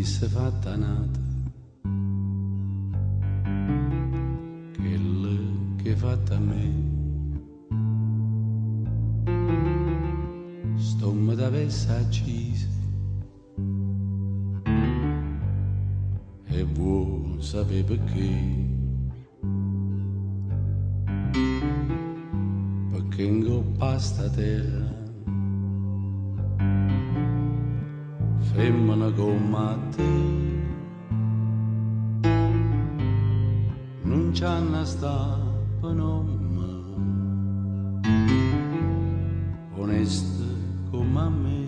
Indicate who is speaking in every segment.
Speaker 1: avesse fatta nata, quella che fatta a me. Stomma d'avesse accisa e vuoi sapere perché? Perché ingoppa sta terra femmina come te non c'hanno sta per nome, onesta come a me.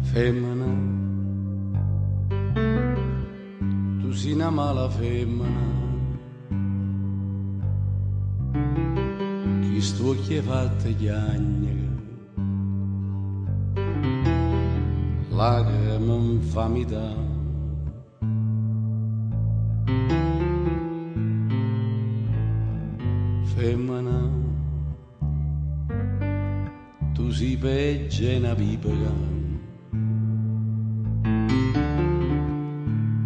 Speaker 1: Femmina, tu sei una mala femmina, chi sto che fatte chiagnere, lacrime infamità. Femmina, tu sei peggio e una vipera,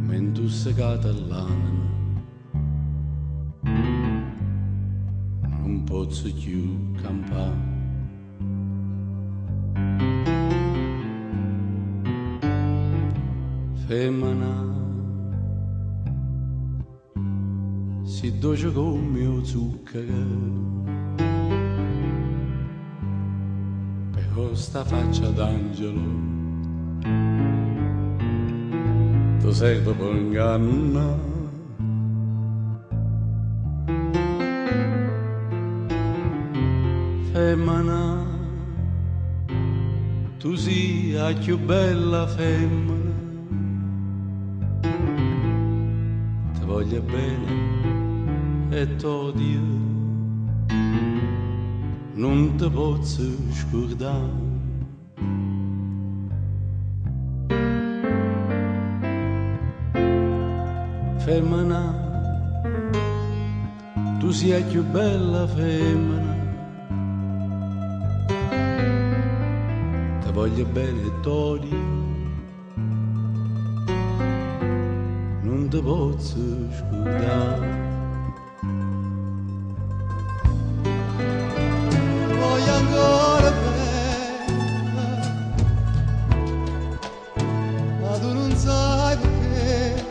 Speaker 1: mentre sei catalana, non posso più campare. Femmina, si dolce come il mio zucchero, però sta faccia d'angelo ti serve per ingannare. Femmina, tu sei la più bella femmina, ti voglio bene e t'odio, non ti posso scordare. Femmina, tu sei la più bella femmina, ti voglio bene e t'odio, non ti posso scordare. Voglio ancora bene, ma tu non sai perché,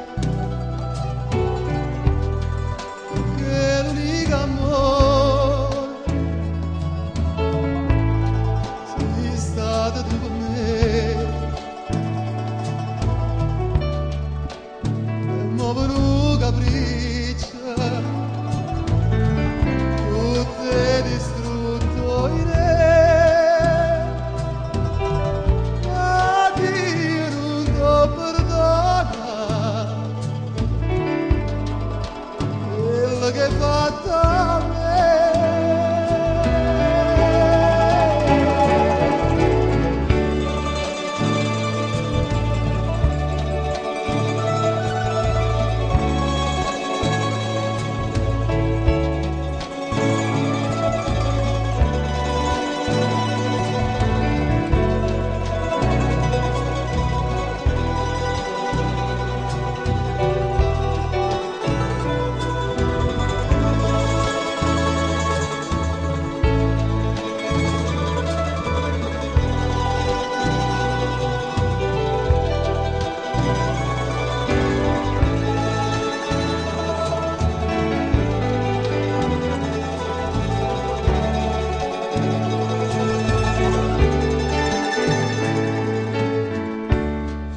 Speaker 1: perché l'unico amore sei stata tu per me. E mo per un capriccio tu ti distrutto in me, ma Dio non ti perdona quello che hai fatto a me.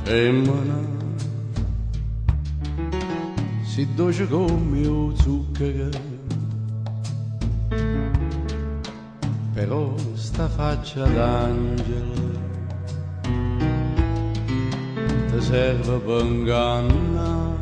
Speaker 1: Femmina, si dolce come il zucchero, però sta faccia d'angelo ti serve per ingannare.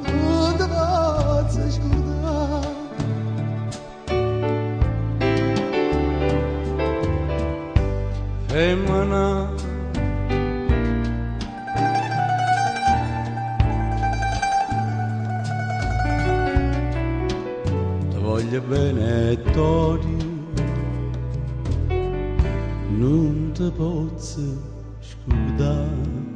Speaker 1: Non ti posso scordare. femmina. Ti voglio bene e t'odio, non ti posso scordare.